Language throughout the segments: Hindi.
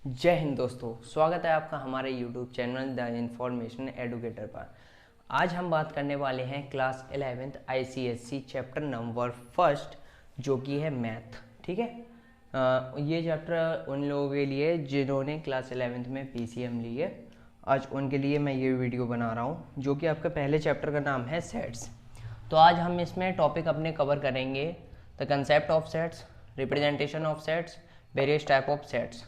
जय हिंद दोस्तों, स्वागत है आपका हमारे YouTube channel the information educator पर। आज हम बात करने वाले हैं class 11th ICSE chapter number first, जो कि है मैथ। ठीक है। ये चैप्टर उन लोगों के लिए जिन्होंने क्लास 11th में PCM ली है। आज उनके लिए मैं ये वीडियो बना रहा हूँ, जो कि आपका पहले चैप्टर का नाम है सेट्स। तो आज हम इसमें टॉपिक अपने कवर करेंगे the concept of sets, representation of sets, various type of sets.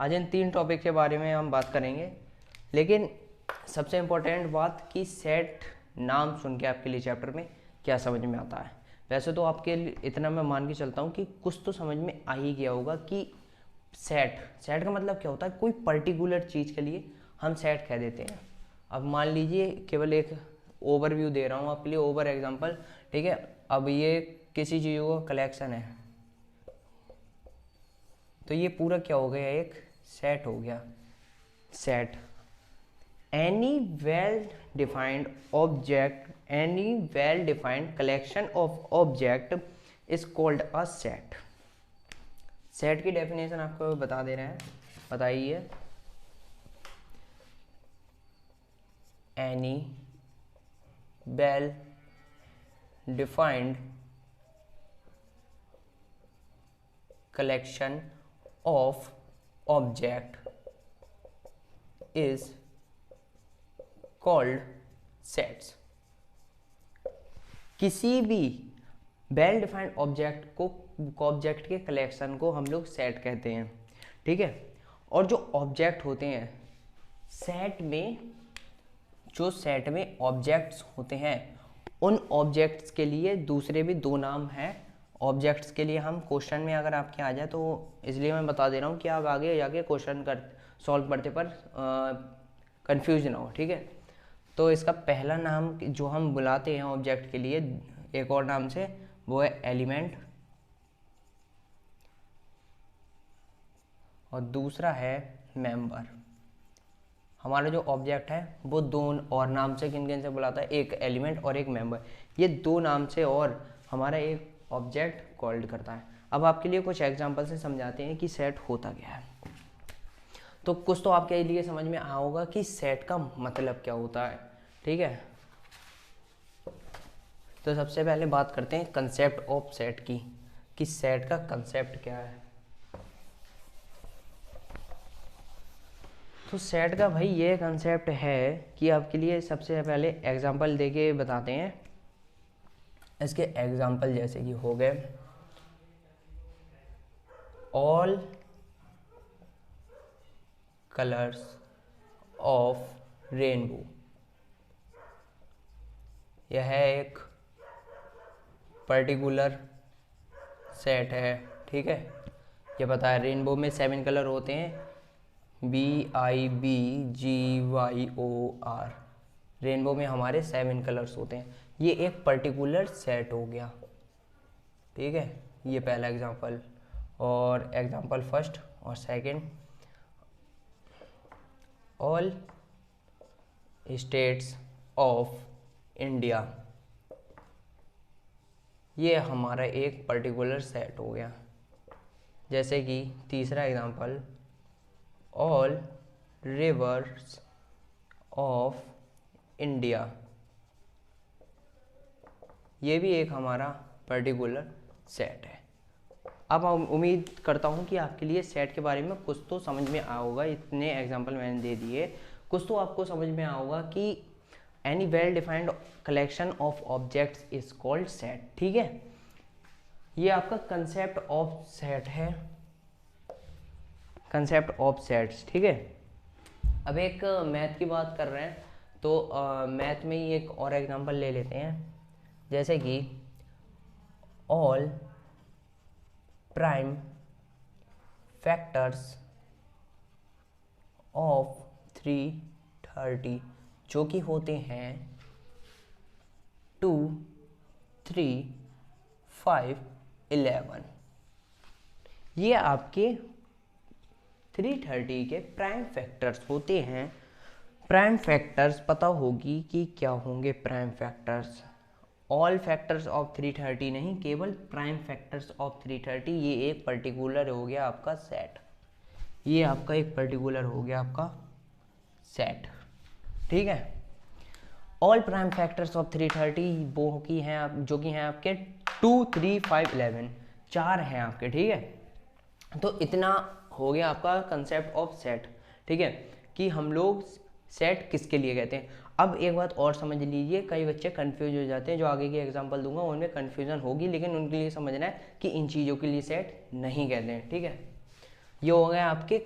आज इन तीन टॉपिक के बारे में हम बात करेंगे। लेकिन सबसे इम्पोर्टेंट बात कि सेट नाम सुन के आपके लिए चैप्टर में क्या समझ में आता है। वैसे तो आपके लिए इतना मैं मान के चलता हूँ कि कुछ तो समझ में आ ही गया होगा कि सेट सेट का मतलब क्या होता है। कोई पर्टिकुलर चीज़ के लिए हम सेट कह देते हैं। अब मान लीजिए केवल एक ओवरव्यू दे रहा हूँ आपके लिए, ओवर एग्जांपल। ठीक है। अब ये किसी चीज़ों का कलेक्शन है, तो ये पूरा क्या हो गया, एक सेट हो गया। Set any well defined object, any well defined collection of object is called a set. Set की डेफिनेशन आपको बता दे रहे हैं, बताइए। Any well defined collection of object is called sets। किसी भी वेल डिफाइंड ऑब्जेक्ट को, ऑब्जेक्ट के कलेक्शन को हम लोग सेट कहते हैं। ठीक है। और जो ऑब्जेक्ट होते हैं सेट में, जो सेट में ऑब्जेक्ट्स होते हैं, उन ऑब्जेक्ट्स के लिए दूसरे भी दो नाम हैं। ऑब्जेक्ट्स के लिए हम क्वेश्चन में अगर आपके आ जाए तो इसलिए मैं बता दे रहा हूँ कि आप आगे जाके क्वेश्चन कर सॉल्व करते पर कंफ्यूज ना हो। ठीक है। तो इसका पहला नाम जो हम बुलाते हैं ऑब्जेक्ट के लिए एक और नाम से, वो है एलिमेंट, और दूसरा है मेंबर। हमारा जो ऑब्जेक्ट है वो दो और नाम से किन किन से बुलाता है, एक एलिमेंट और एक मेंबर। ये दो नाम से और हमारा एक ऑब्जेक्ट कॉल्ड करता है। अब आपके लिए कुछ एग्जांपल से समझाते हैं कि सेट होता क्या है। तो कुछ तो आपके लिए समझ में आया होगा कि सेट का मतलब क्या होता है। ठीक है। तो सबसे पहले बात करते हैं कंसेप्ट ऑफ सेट की, कि सेट का कंसेप्ट क्या है। तो सेट का भाई ये कंसेप्ट है कि आपके लिए सबसे पहले एग्जांपल देके बताते हैं। इसके एग्जांपल जैसे कि हो गए ऑल कलर्स ऑफ रेनबो। यह एक पर्टिकुलर सेट है। ठीक है। ये पता है रेनबो में 7 कलर होते हैं, BIBGYOR। रेनबो में हमारे 7 कलर्स होते हैं। ये एक पर्टिकुलर सेट हो गया। ठीक है। ये पहला एग्जांपल। और एग्जांपल फर्स्ट और second, all states of India. ये हमारा एक पर्टिकुलर सेट हो गया। जैसे कि तीसरा example, all reverse of India. ये भी एक हमारा पर्टिकुलर सेट है। अब उम्मीद करता हूँ कि आपके लिए सेट के बारे में कुछ तो समझ में आया होगा। इतने एग्जांपल मैंने दे दिए, कुछ तो आपको समझ में आया होगा कि any well defined collection of objects is called set. ठीक है। ये आपका कंसेप्ट ऑफ सेट है, कंसेप्ट ऑफ सेट्स। ठीक है। अब एक मैथ की बात कर रहे हैं तो मैथ में ही एक और एग्जांपल ले लेते हैं। जैसे कि ऑल प्राइम फैक्टर्स ऑफ 330, जो कि होते हैं 2, 3, 5, 11। ये आपके 330 के प्राइम फैक्टर्स होते हैं। प्राइम फैक्टर्स पता होगी कि क्या होंगे prime factors. All factors of 330 नहीं, केवल प्राइम फैक्टर्स ऑफ 330। ये एक पर्टिकुलर हो गया आपका सेट। ये आपका एक पर्टिकुलर हो गया आपका सेट, ठीक है। ऑल प्राइम फैक्टर्स ऑफ 330 वो की हैं आप, जो कि हैं आपके 2, 3, 5, 11, 4 हैं आपके, ठीक है। तो इतना हो गया आपका कंसेप्ट ऑफ सेट, ठीक है, कि हम लोग सेट किसके लिए कहते हैं। अब एक बात और समझ लीजिए, कई बच्चे कंफ्यूज हो जाते हैं, जो आगे की एग्जांपल दूंगा उनमें कंफ्यूजन होगी, लेकिन उनके लिए समझना है कि इन चीज़ों के लिए सेट नहीं कहते हैं, ठीक है। ये हो गए आपके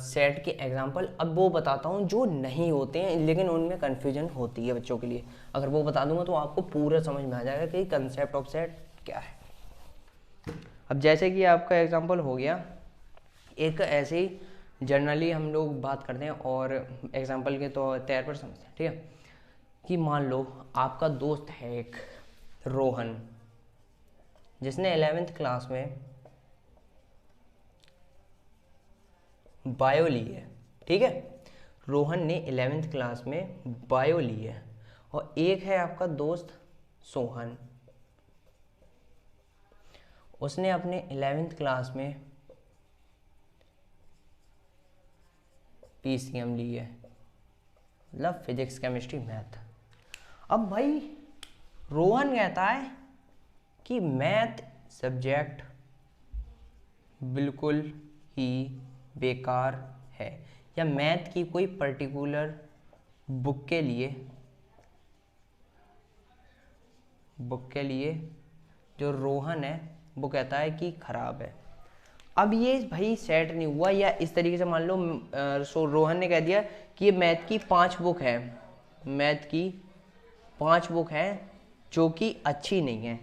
सेट के एग्जांपल। अब वो बताता हूँ जो नहीं होते हैं लेकिन उनमें कन्फ्यूजन होती है बच्चों के लिए। अगर वो बता दूंगा तो आपको पूरा समझ में आ जाएगा कि कंसेप्ट ऑफ सेट क्या है। अब जैसे कि आपका एग्जांपल हो गया, एक ऐसे ही जनरली हम लोग बात करते हैं और एग्जांपल के तो तौर पर समझते हैं, ठीक है, कि मान लो आपका दोस्त है एक रोहन, जिसने 11th क्लास में बायो ली है, ठीक है। रोहन ने 11th क्लास में बायो ली है। और एक है आपका दोस्त सोहन, उसने अपने 11th क्लास में PCM ली है, मतलब फिजिक्स केमिस्ट्री मैथ। अब भाई रोहन कहता है कि मैथ सब्जेक्ट बिल्कुल ही बेकार है, या मैथ की कोई पर्टिकुलर बुक के लिए जो रोहन है वो कहता है कि खराब है। अब ये भाई सेट नहीं हुआ, या इस तरीके से मान लो रोहन ने कह दिया कि ये मैथ की 5 बुक है, मैथ की 5 बुक हैं जो कि अच्छी नहीं है,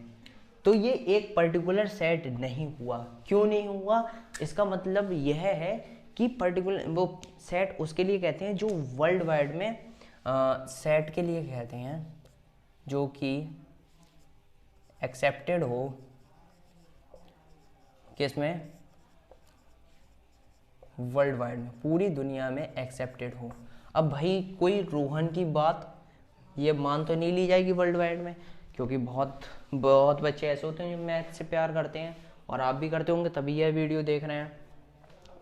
तो ये एक पर्टिकुलर सेट नहीं हुआ। क्यों नहीं हुआ? इसका मतलब यह है कि पर्टिकुलर वो सेट उसके लिए कहते हैं जो वर्ल्ड वाइड में सेट के लिए कहते हैं जो कि एक्सेप्टेड हो, किसमें? वर्ल्ड वाइड में, पूरी दुनिया में एक्सेप्टेड हो। अब भाई कोई रोहन की बात ये मान तो नहीं ली जाएगी वर्ल्ड वाइड में, क्योंकि बहुत बहुत बच्चे ऐसे होते हैं जो मैथ से प्यार करते हैं, और आप भी करते होंगे तभी यह वीडियो देख रहे हैं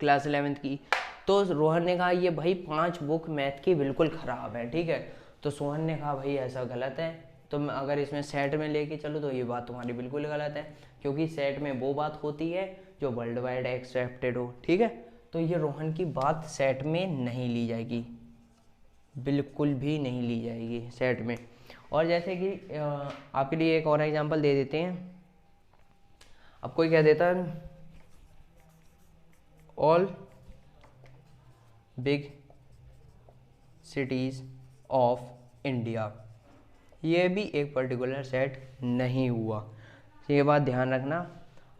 क्लास 11th की। तो रोहन ने कहा ये भाई 5 बुक मैथ की बिल्कुल ख़राब है, ठीक है। तो सोहन ने कहा भाई ऐसा गलत है, तो मैं अगर इसमें सेट में लेके चलूँ तो ये बात तुम्हारी बिल्कुल गलत है, क्योंकि सेट में वो बात होती है जो वर्ल्ड वाइड एक्सेप्टेड हो, ठीक है। तो ये रोहन की बात सेट में नहीं ली जाएगी, बिल्कुल भी नहीं ली जाएगी सेट में। और जैसे कि आपके लिए एक और एग्जांपल दे देते हैं। अब कोई कह देता है all big cities of India, ये भी एक पर्टिकुलर सेट नहीं हुआ, ये बात ध्यान रखना।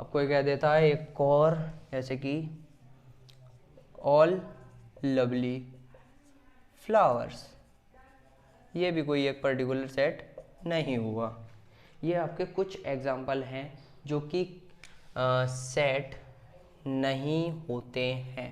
अब कोई कह देता है एक और, जैसे कि ऑल लवली फ्लावर्स, ये भी कोई एक पर्टिकुलर सेट नहीं हुआ। ये आपके कुछ एग्जाम्पल हैं जो कि सेट नहीं होते हैं,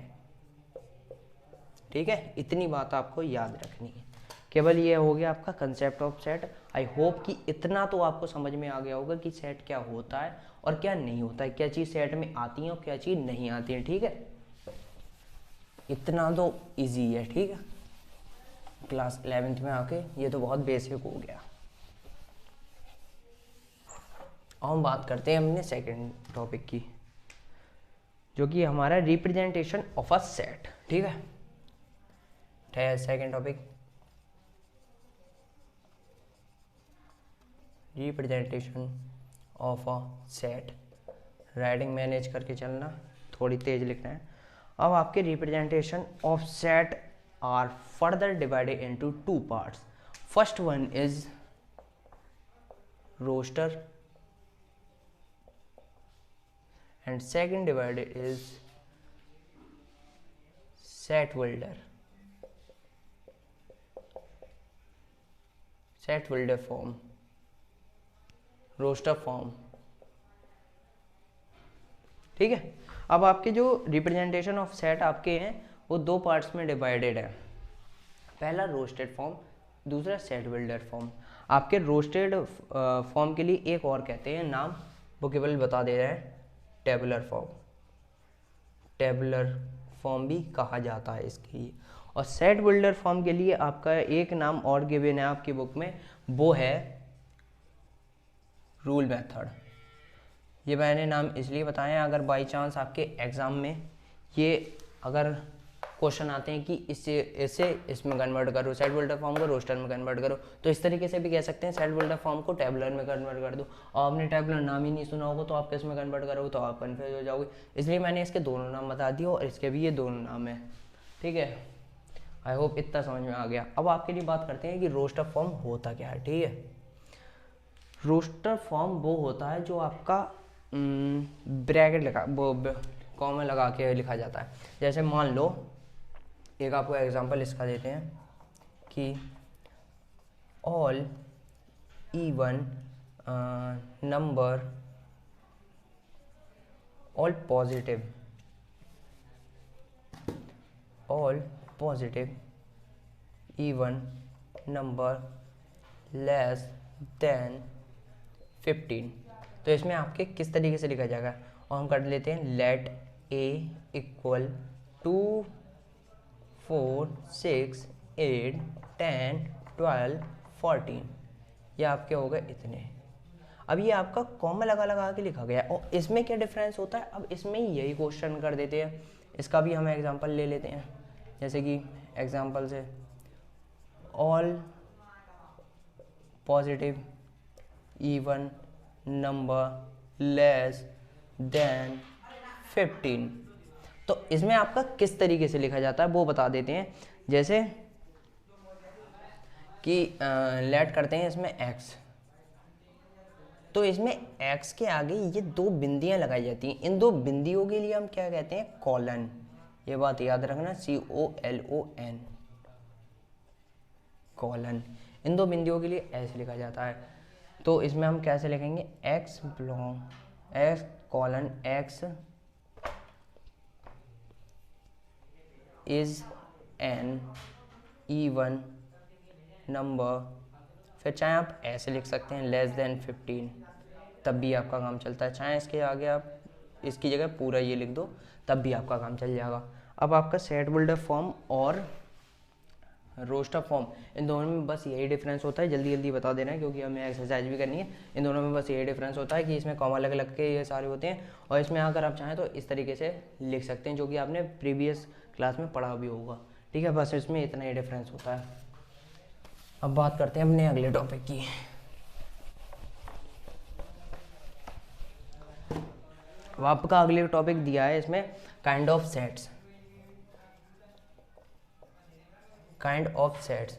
ठीक है। इतनी बात आपको याद रखनी है। केवल ये हो गया आपका concept of set. I hope कि इतना तो आपको समझ में आ गया होगा कि सेट क्या होता है और क्या नहीं होता है, क्या चीज़ सेट में आती है और क्या चीज़ नहीं आती है, ठीक है। इतना तो इजी है, ठीक है। क्लास 11th में आके ये तो बहुत बेसिक हो गया। अब हम बात करते हैं अपने सेकंड टॉपिक की, जो कि हमारा रिप्रेजेंटेशन ऑफ अ सेट, ठीक है। Second topic representation of a set. Writing manage करके चलना, थोड़ी तेज लिखना है। अब आपके representation of set are further divided into 2 parts. First one is roster and second divided is set builder. Set builder form, roster form, ठीक है। अब आपके जो रिप्रेजेंटेशन ऑफ सेट आपके हैं वो 2 पार्ट्स में डिवाइडेड है। पहला रोस्टेड फॉर्म, दूसरा सेट बिल्डर फॉर्म। आपके रोस्टेड फॉर्म के लिए एक और कहते हैं नाम, वो केवल बता दे रहे हैं टेबुलर फॉर्म, टेबुलर फॉर्म भी कहा जाता है इसके लिए। और सेट बिल्डर फॉर्म के लिए आपका एक नाम और गिवन है आपकी बुक में, वो है रूल मेथड। ये मैंने नाम इसलिए बताया, अगर बाई चांस आपके एग्ज़ाम में ये अगर क्वेश्चन आते हैं कि इसे इसमें कन्वर्ट करो, सेट बिल्डर फॉर्म को रोस्टर में कन्वर्ट करो, तो इस तरीके से भी कह सकते हैं सेट बिल्डर फॉर्म को टेबलर में कन्वर्ट कर दो। और आपने टेबलर नाम ही नहीं सुना होगा तो आप किस में कन्वर्ट करोगे, तो आप कन्फ्यूज हो जाओगे। इसलिए मैंने इसके दोनों नाम बता दिए और इसके भी ये दोनों नाम है। ठीक है, आई होप इतना समझ में आ गया। अब आपके लिए बात करते हैं कि रोस्टर फॉर्म होता क्या है। ठीक है, रोस्टर फॉर्म वो होता है जो आपका ब्रैकेट लगा, वो कॉमा लगा के लिखा जाता है। जैसे मान लो एक आपको एग्जांपल इसका देते हैं कि all even number, all positive even number less than 15। तो इसमें आपके किस तरीके से लिखा जाएगा, और हम कर लेते हैं लेट ए इक्वल 2 4 6 8 10 12 14। ये आपके हो गए इतने। अब ये आपका कॉमा लगा लगा के लिखा गया, और इसमें क्या डिफरेंस होता है, अब इसमें यही क्वेश्चन कर देते हैं। इसका भी हम एग्जांपल ले लेते हैं, जैसे कि एग्जांपल से all positive even number less than 15। तो इसमें आपका किस तरीके से लिखा जाता है वो बता देते हैं। जैसे कि लेट करते हैं इसमें x, तो इसमें x के आगे ये दो बिंदियां लगाई जाती हैं। इन दो बिंदियों के लिए हम क्या कहते हैं, कॉलन। ये बात याद रखना, COLON, कॉलन। इन दो बिंदियों के लिए ऐसे लिखा जाता है। तो इसमें हम कैसे लिखेंगे, x colon x is an even number, फिर चाहे आप ऐसे लिख सकते हैं लेस देन 15, तब भी आपका काम चलता है। चाहे इसके आगे आप इसकी जगह पूरा ये लिख दो, तब भी आपका काम चल जाएगा। अब आपका सेट बिल्डर फॉर्म और रोस्टर फॉर्म, इन दोनों में बस यही डिफरेंस होता है। जल्दी जल्दी बता देना है क्योंकि हमें एक्सरसाइज भी करनी है। इन दोनों में बस यही डिफरेंस होता है कि इसमें कॉमा अलग अलग के ये सारे होते हैं, और इसमें अगर आप चाहें तो इस तरीके से लिख सकते हैं, जो कि आपने प्रीवियस क्लास में पढ़ा भी होगा। ठीक है, बस इसमें इतना ही डिफरेंस होता है। अब बात करते हैं अपने अगले टॉपिक की। अब आपका अगले टॉपिक दिया है इसमें kind of sets. kind of sets,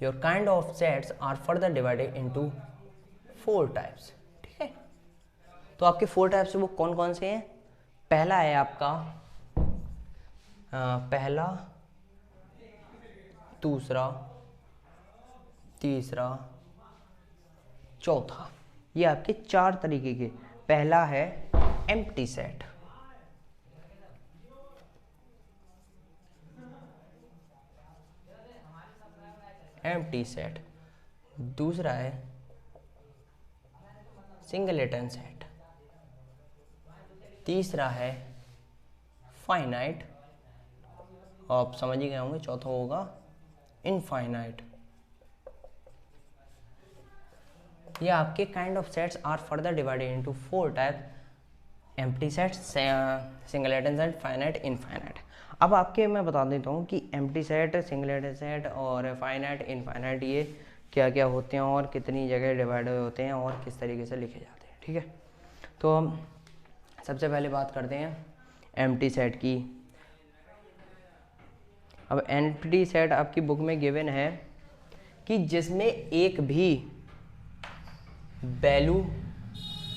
your kind of sets are further divided into 4 types। ठीक है, तो आपके 4 टाइप्स वो कौन कौन से हैं। पहला है आपका पहला, दूसरा, तीसरा, चौथा। ये आपके 4 तरीके के। पहला है एम्प्टी सेट, एम्प्टी सेट। दूसरा है सिंगलेटन सेट। तीसरा है फाइनाइट, आप समझ ही गए होंगे। चौथा होगा इनफाइनाइट। ये आपके kind of sets are further divided into 4 type, empty set, singleton set, finite, infinite. अब आपके मैं बता देता हूँ कि एम्प्टी सेट, सिंगलेटन सेट और फाइनाइट, इनफाइनाइट ये क्या क्या होते हैं और कितनी जगह डिवाइड होते हैं और किस तरीके से लिखे जाते हैं। ठीक है, तो हम सबसे पहले बात करते हैं एम्प्टी सेट की। अब एम्प्टी सेट आपकी बुक में गिवन है कि जिसमें एक भी वैल्यू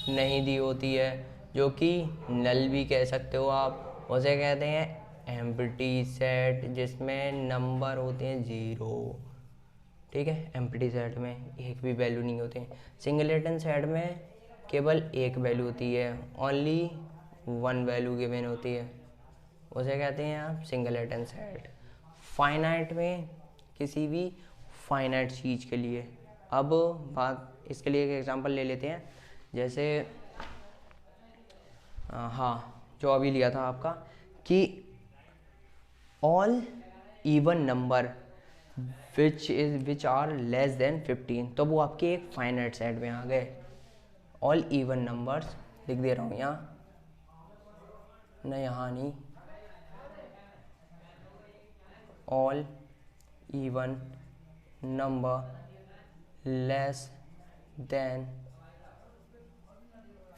नहीं दी होती है, जो कि नल भी कह सकते हो आप, उसे कहते हैं एम्प्टी सेट, जिसमें नंबर होते हैं 0। ठीक है, एम्प्टी सेट में एक भी वैल्यू नहीं होते हैं। सिंगलेटन सेट में केवल एक वैल्यू होती है, ओनली 1 वैल्यू गिवन होती है, उसे कहते हैं आप सिंगलेटन सेट। फाइनाइट में किसी भी फाइनाइट चीज़ के लिए। अब बात इसके लिए एक एग्जांपल ले लेते हैं, जैसे हाँ जो अभी लिया था आपका कि all even number which are less than 15, तो वो आपके एक फाइनाइट सेट में आ गए। ऑल इवन नंबर्स लिख दे रहा हूँ यहाँ, न यहाँ नहीं, all even number less than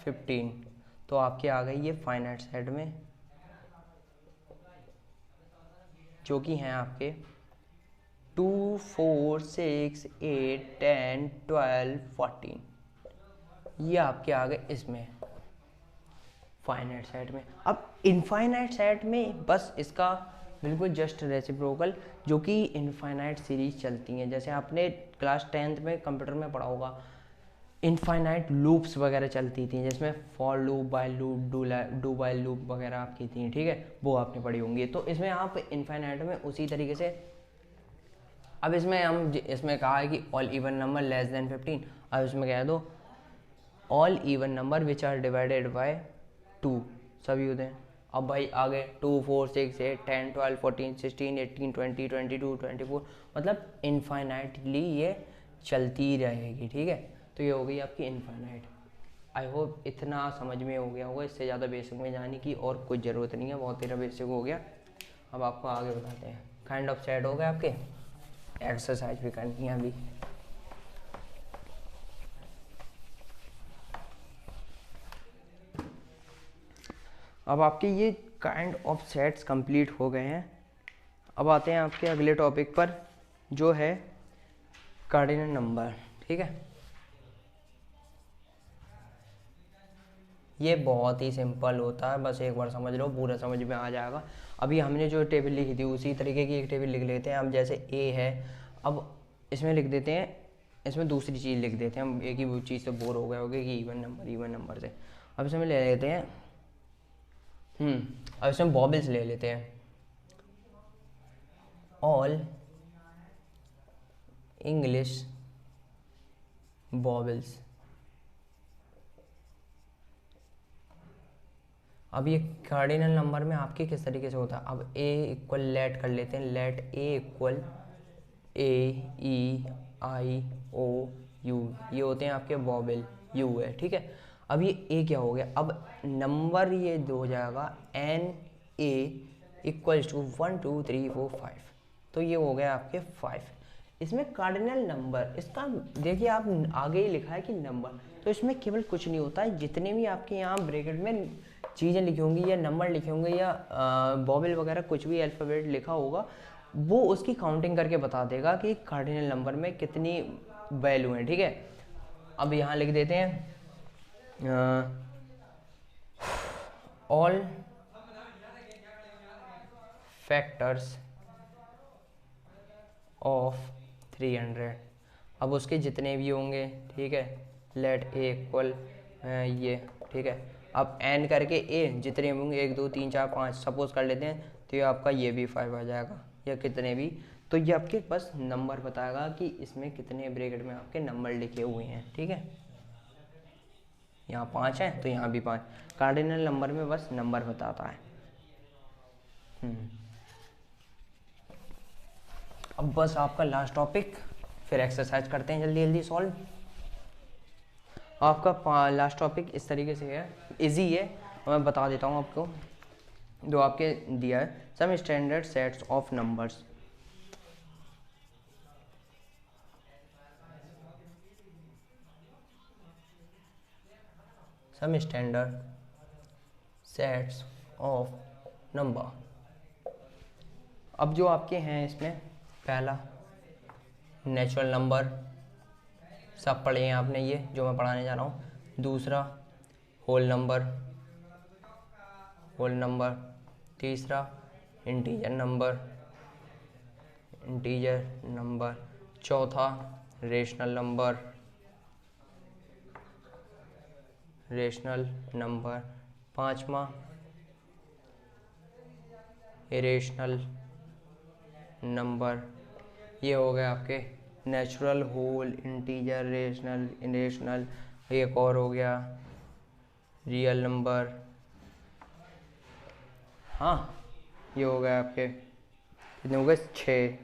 15, तो आपके आ गई ये फाइनाइट सेट में, जो कि हैं आपके 2, 4, 6, 8, 10, 12, 14, ये आपके आ गए इसमें फाइनाइट सेट में। अब इनफाइनाइट सेट में बस इसका बिल्कुल जस्ट रेसिप्रोकल, जो कि इनफाइनाइट सीरीज चलती हैं, जैसे आपने क्लास 10th में कंप्यूटर में पढ़ा होगा, इनफाइनाइट लूप्स वगैरह चलती थी, जिसमें for loop, by loop, do by loop वगैरह आपकी थी, ठीक है, वो आपने पढ़ी होंगी। तो इसमें आप इनफाइनाइट में उसी तरीके से, अब इसमें हम इसमें कहा है कि all even number less than 15, अब इसमें कह दो all even number which are divided by 2, सभी होते हैं। अब भाई आगे 2, 4, 6, 8, 10, 12, 14, 16, 18, 20, 22, 24, मतलब इनफाइनाइटली ये चलती रहेगी, ठीक है। तो ये हो गई आपकी इनफाइनाइट। आई होप इतना समझ में हो गया होगा, इससे ज़्यादा बेसिक में जाने की और कुछ ज़रूरत नहीं है, बहुत तेरा बेसिक हो गया। अब आपको आगे बताते हैं, काइंड ऑफ सेट हो गए आपके, एक्सरसाइज भी करनी है अभी। अब आपके ये काइंड ऑफ सेट्स कंप्लीट हो गए हैं। अब आते हैं आपके अगले टॉपिक पर, जो है कार्डिनल नंबर, ठीक है। ये बहुत ही सिंपल होता है, बस एक बार समझ लो, पूरा समझ में आ जाएगा। अभी हमने जो टेबल लिखी थी उसी तरीके की एक टेबल लिख लेते हैं। अब जैसे ए है, अब इसमें लिख देते हैं, इसमें दूसरी चीज़ लिख देते हैं, हम एक ही चीज़ से बोर हो गए होगे कि इवन नंबर से। अब इसमें ले लेते हैं अब इसमें बॉबल्स ले लेते हैं, ऑल इंग्लिश बॉबल्स। अब ये कार्डिनल नंबर में आपके किस तरीके से होता है, अब ए इक्वल लेट कर लेते हैं, लेट ए इक्वल AEIOU, ये होते हैं आपके बॉबल, यू है, ठीक है। अब ये ए क्या हो गया, अब नंबर ये हो जाएगा NA इक्वल्स टू 1 2 3 4 5, तो ये हो गया आपके 5। इसमें कार्डिनल नंबर, इसका देखिए आप आगे ही लिखा है कि नंबर, तो इसमें केवल कुछ नहीं होता है, जितने भी आपके यहाँ ब्रैकेट में चीज़ें लिखी होंगी या नंबर लिखे होंगे या बॉबल वगैरह कुछ भी अल्फ़ाबेट लिखा होगा, वो उसकी काउंटिंग करके बता देगा कि कार्डिनल नंबर में कितनी वैल्यू है, ठीक है। अब यहाँ लिख देते हैं ऑल फैक्टर्स ऑफ 300, अब उसके जितने भी होंगे, ठीक है, लेट ए इक्वल ये, ठीक है। अब एन करके ए जितने भी होंगे 1 2 3 4 5 सपोज कर लेते हैं, तो ये आपका ये भी 5 आ जाएगा, या कितने भी, तो ये आपके बस नंबर बताएगा कि इसमें कितने ब्रैकेट में आपके नंबर लिखे हुए हैं, ठीक है। यहाँ 5 है तो यहाँ भी 5, कार्डिनल नंबर में बस नंबर बताता है। अब बस आपका लास्ट टॉपिक, फिर एक्सरसाइज करते हैं जल्दी जल्दी सॉल्व। आपका लास्ट टॉपिक इस तरीके से है, इजी है, मैं बता देता हूँ आपको, जो आपके दिया है, some standard sets of numbers. Some standard sets of number. अब जो आपके हैं इसमें, पहला नेचुरल नंबर, सब पढ़े हैं आपने ये जो मैं पढ़ाने जा रहा हूँ। दूसरा होल नंबर, तीसरा इंटीजर नंबर, चौथा रेशनल नंबर, पांचवा इरेशनल नंबर। ये हो गए आपके natural, whole, integer, rational, irrational. एक और हो गया रियल नंबर, हाँ ये हो गए आपके कितने हो गए 6।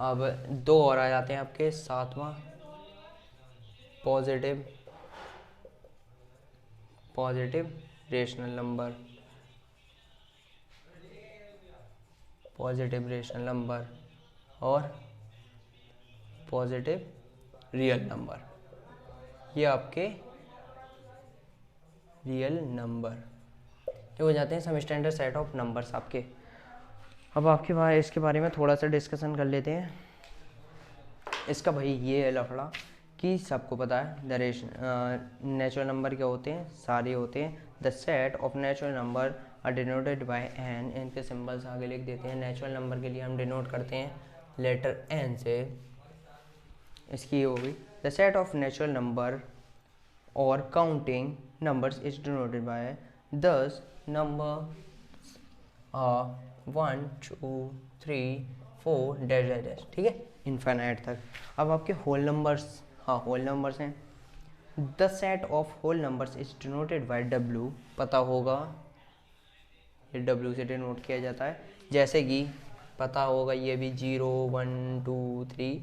अब 2 और आ जाते हैं आपके, 7वां positive rational number, positive rational number और पॉजिटिव रियल नंबर। ये आपके रियल नंबर ये हो जाते हैं some standard set of numbers आपके। अब आपके पास इसके बारे में थोड़ा सा डिस्कशन कर लेते हैं। इसका भाई ये है लफड़ा कि सबको पता है द नेचुरल नंबर क्या होते हैं, सारे होते हैं। The set of natural number are denoted by N, इनके सिंबल्स आगे लिख देते हैं। नेचुरल नंबर के लिए हम डिनोट करते हैं लेटर एन से। इसकी ये होगी the set of natural number और counting numbers is denoted by thus number 1 2 3 4 dash dash dash, ठीक है, इनफाइनाइट तक। अब आपके होल नंबर्स, हाँ होल नंबर्स हैं। The set of whole numbers is denoted by W, पता होगा ये डब्ल्यू से डिनोट किया जाता है। जैसे कि पता होगा ये भी 0 1 2 3,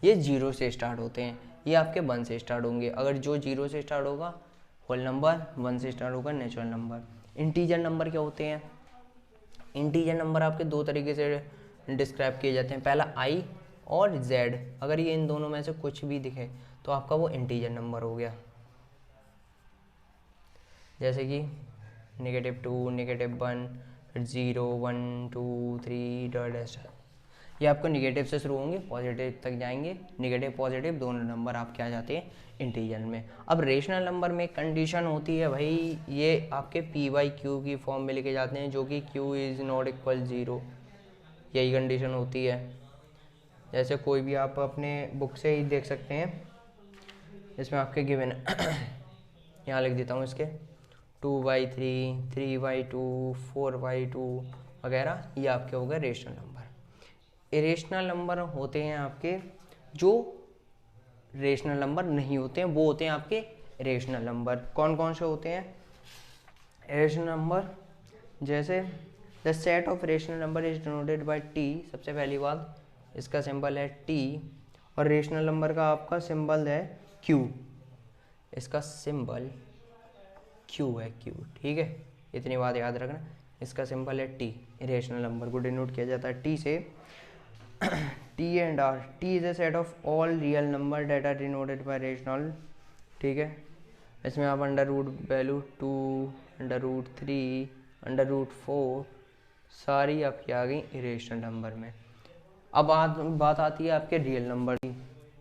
ये 0 से स्टार्ट होते हैं, ये आपके 1 से स्टार्ट होंगे। अगर जो 0 से स्टार्ट होगा होल नंबर, 1 से स्टार्ट होगा नेचुरल नंबर। इंटीजर नंबर क्या होते हैं? इंटीजर नंबर आपके 2 तरीके से डिस्क्राइब किए जाते हैं, पहला i और z। अगर ये इन दोनों में से कुछ भी दिखे तो आपका वो इंटीजर नंबर हो गया। जैसे कि -2 -1 0 1 2 3 डॉट डैश, ये आपको निगेटिव से शुरू होंगे, पॉजिटिव तक जाएंगे। निगेटिव पॉजिटिव दोनों नंबर आपके आ जाते हैं इंटीजर में। अब रेशनल नंबर में कंडीशन होती है भाई, ये आपके p/q की फॉर्म में लिखे जाते हैं, जो कि q इज़ नॉट इक्वल 0, यही कंडीशन होती है। जैसे कोई भी आप अपने बुक से ही देख सकते हैं, इसमें आपके गिवन यहाँ लिख देता हूँ इसके 2/3 3/2 4/2 वगैरह, ये आपके हो गए रेशनल नंबर। इरेशनल नंबर होते हैं आपके, जो रेशनल नंबर नहीं होते हैं वो होते हैं आपके रेशनल नंबर। कौन कौन से होते हैं रेशनल नंबर? जैसे the set of rational number is denoted bye T, सबसे पहली बात इसका सिंबल है टी, और रेशनल नंबर का आपका सिंबल है क्यू, इसका सिंबल क्यू है, क्यू, ठीक है, इतनी बात याद रखना। इसका सिंबल है टी, रेशनल नंबर को डिनोट किया जाता है टी से। T and R, T is a set of all real number that are denoted by rational, ठीक है। इसमें आप under root value 2 under root 3 under root 4 सारी आपकी आ गई इरेशनल नंबर में। अब बात आती है आपके रियल नंबर की,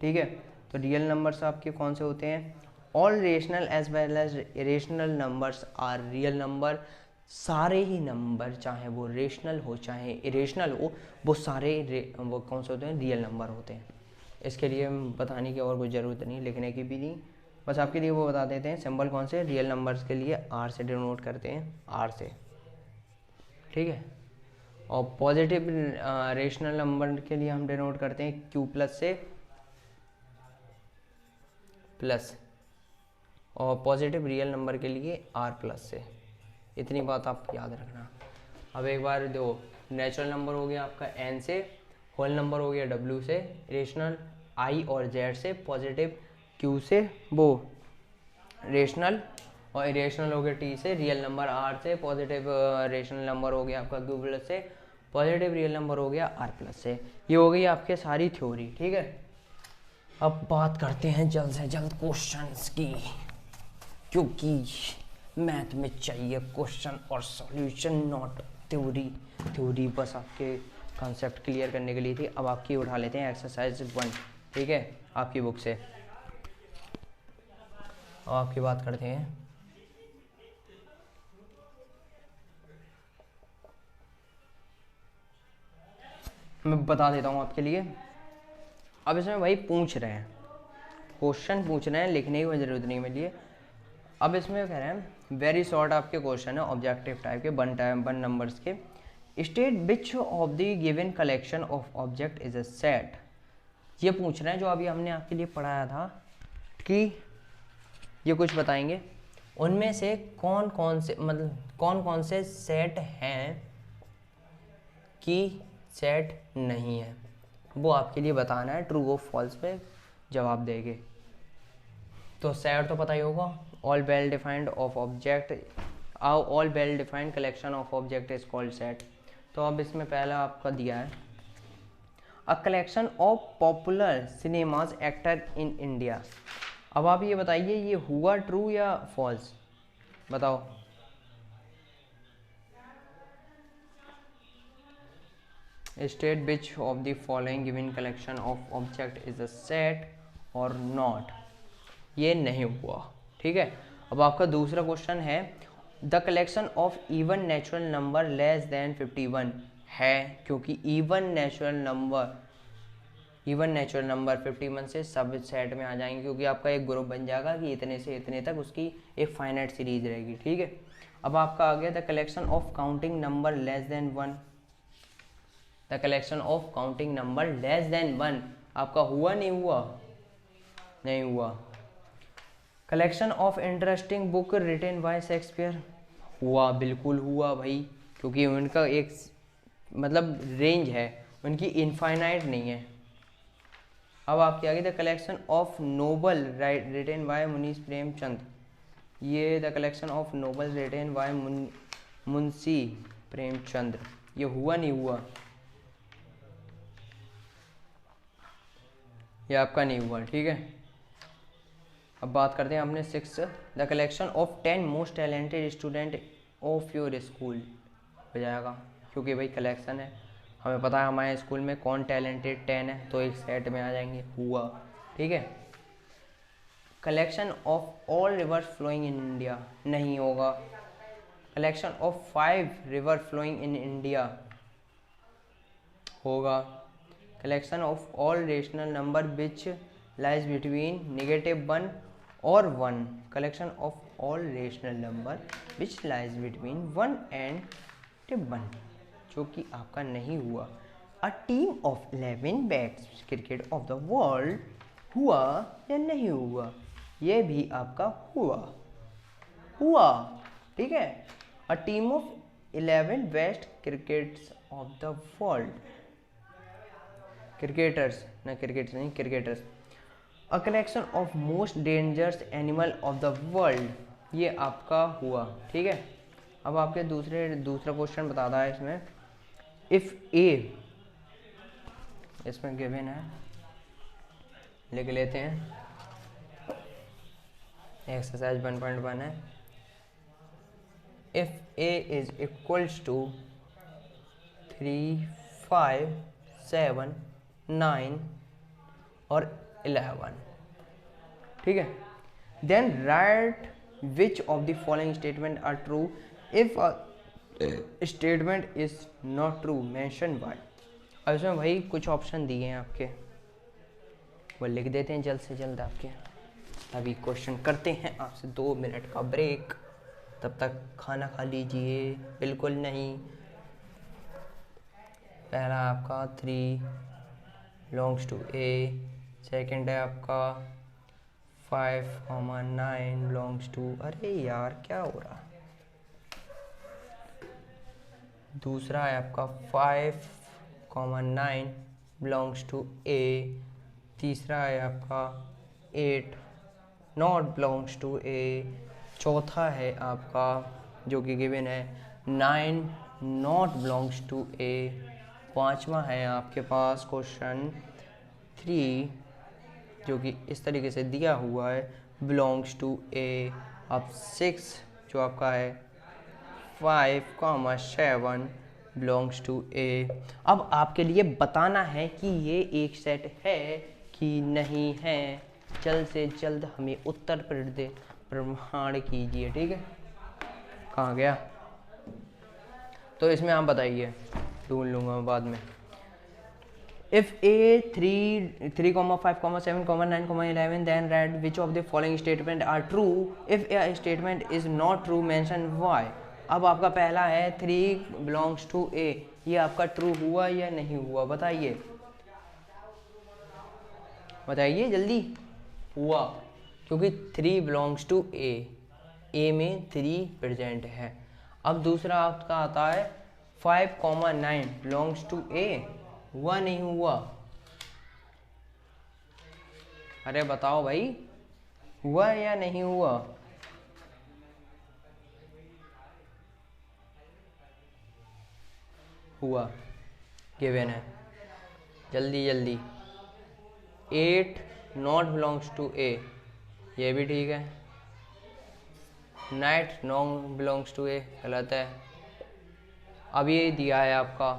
ठीक है। तो रियल नंबर्स आपके कौन से होते हैं? All rational as well as irrational numbers are real number, सारे ही नंबर चाहे वो रेशनल हो चाहे इरेशनल हो, वो सारे वो कौन से होते हैं? रियल नंबर होते हैं। इसके लिए बताने की और कोई ज़रूरत नहीं, लिखने की भी नहीं, बस आपके लिए वो बता देते हैं। सिंबल कौन से रियल नंबर्स के लिए आर से डिनोट करते हैं, आर से, ठीक है। और पॉजिटिव रेशनल नंबर के लिए हम डिनोट करते हैं क्यू प्लस से, प्लस, और पॉजिटिव रियल नंबर के लिए आर प्लस से। इतनी बात आप याद रखना। अब एक बार दो, नेचुरल नंबर हो गया आपका एन से, होल नंबर हो गया डब्ल्यू से, रेशनल आई और जेड से, पॉजिटिव क्यू से वो रेशनल, और इरेशनल हो गया टी से, रियल नंबर आर से, पॉजिटिव रेशनल नंबर हो गया आपका क्यू प्लस से, पॉजिटिव रियल नंबर हो गया आर प्लस से। ये हो गई आपके सारी थ्योरी, ठीक है। अब बात करते हैं जल्द से जल्द क्वेश्चंस की, क्योंकि मैथ में चाहिए क्वेश्चन और सॉल्यूशन, नॉट थ्योरी। थ्योरी बस आपके कॉन्सेप्ट क्लियर करने के लिए थी। अब आपकी उठा लेते हैं एक्सरसाइज 1, ठीक है, आपकी बुक से। अब आपकी बात करते हैं, मैं बता देता हूँ आपके लिए। अब इसमें भाई पूछ रहे हैं, क्वेश्चन पूछ रहे हैं, लिखने की कोई ज़रूरत नहीं मेरे लिए। अब इसमें कह रहे हैं वेरी शॉर्ट आपके क्वेश्चन है, ऑब्जेक्टिव टाइप के, 1 नंबर्स के। State which of the given collection of object is a set. ये पूछ रहे हैं जो अभी हमने आपके लिए पढ़ाया था कि ये कुछ बताएंगे उनमें से कौन कौन से, मतलब कौन कौन से सेट हैं कि सेट नहीं है, वो आपके लिए बताना है, ट्रू और फॉल्स पे जवाब देंगे। तो सेट तो पता ही होगा, all well defined of object, all well defined collection of object is called set. तो अब इसमें पहला आपका दिया है a collection of popular cinemas actor in India. अब आप ये बताइए ये हुआ ट्रू या फॉल्स, बताओ। State which of the following given collection of object is a set और नॉट। ये नहीं हुआ, ठीक है। अब आपका दूसरा क्वेश्चन है the collection of even natural number less then 51 है, क्योंकि इवन नेचुरल नंबर 51 से सब सेट में आ जाएंगे, क्योंकि आपका एक ग्रुप बन जाएगा कि इतने से इतने तक उसकी एक फाइनाइट सीरीज रहेगी, ठीक है। अब आपका आ गया the collection of counting number less than 1। The collection of counting number less than 1 आपका हुआ नहीं हुआ, नहीं हुआ। Collection of interesting book written by Shakespeare हुआ, बिल्कुल हुआ भाई, क्योंकि उनका एक मतलब रेंज है, उनकी इनफाइनाइट नहीं है। अब आपकी आगे the collection of novel written by Munshi Premchand. ये the collection of novel written by Munshi Premchand, ये हुआ नहीं हुआ, ये आपका नहीं हुआ, ठीक है। अब बात करते हैं अपने 6 the collection of 10 most talented student of your school हो जाएगा, क्योंकि भाई कलेक्शन है, हमें पता है हमारे स्कूल में कौन टैलेंटेड 10 है, तो एक सेट में आ जाएंगे, हुआ, ठीक है। Collection of all rivers flowing in India नहीं होगा। Collection of 5 river flowing in India होगा। Collection of all rational number which lies between -1 और 1। Collection of all rational number which lies between 1 and 1, जो कि आपका नहीं हुआ। A team of 11 best cricket of the world हुआ या नहीं हुआ, ये भी आपका हुआ, ठीक है। अ team of 11 best crickets of the world, cricketers ना, क्रिकेट्स नहीं, cricketers. A collection of most dangerous animal of the world, ये आपका हुआ, ठीक है। अब आपके दूसरा क्वेश्चन बताता है इसमें इफ ए, इसमें गिवन है, लिख लेते हैं, एक्सरसाइज 1.1 है। If A is equals to 3, 5, 7, 9 और 11, ठीक है, then write which of the following statement are true if statement is not true mention by. अब इसमें भाई कुछ ऑप्शन दिए हैं आपके, वो लिख देते हैं जल्द से जल्द आपके। अभी क्वेश्चन करते हैं आपसे, 2 मिनट का ब्रेक, तब तक खाना खा लीजिए, बिल्कुल नहीं। पहला आपका 3 बिलोंग्स टू ए, सेकंड है आपका 5,9 बिलोंग्स टू, अरे यार क्या हो रहा, दूसरा है आपका 5,9 बिलोंग्स टू ए, तीसरा है आपका 8 नॉट बिलोंग्स टू ए, चौथा है आपका जो कि गिवन है 9 नॉट बिलोंग्स टू ए, पांचवा है आपके पास क्वेश्चन 3 जो कि इस तरीके से दिया हुआ है बिलोंग्स टू ए। अब 6 जो आपका है 5,7 बिलोंग्स टू ए। अब आपके लिए बताना है कि ये एक सेट है कि नहीं है, जल्द से जल्द हमें उत्तर प्रमाण कीजिए, ठीक है। कहाँ गया, तो इसमें आप बताइए, ढूंढ लूँगा बाद में। If A 3, 5, 7, 9, 11, then write which of the following statement are true. If a statement is not true, mention why. अब आपका पहला है 3 belongs to A, ये आपका ट्रू हुआ या नहीं हुआ, बताइए बताइए जल्दी। हुआ, क्योंकि 3 belongs to A, A में 3 प्रेजेंट है। अब दूसरा आपका आता है 5,9 बिलोंग्स टू ए, हुआ नहीं हुआ? अरे बताओ भाई, हुआ या नहीं हुआ? हुआ, गिवन है, जल्दी जल्दी। 8 नॉट बिलोंग्स टू ए, ये भी ठीक है। नाइट नॉट बिलोंग्स टू ए, गलत है। अब ये दिया है आपका,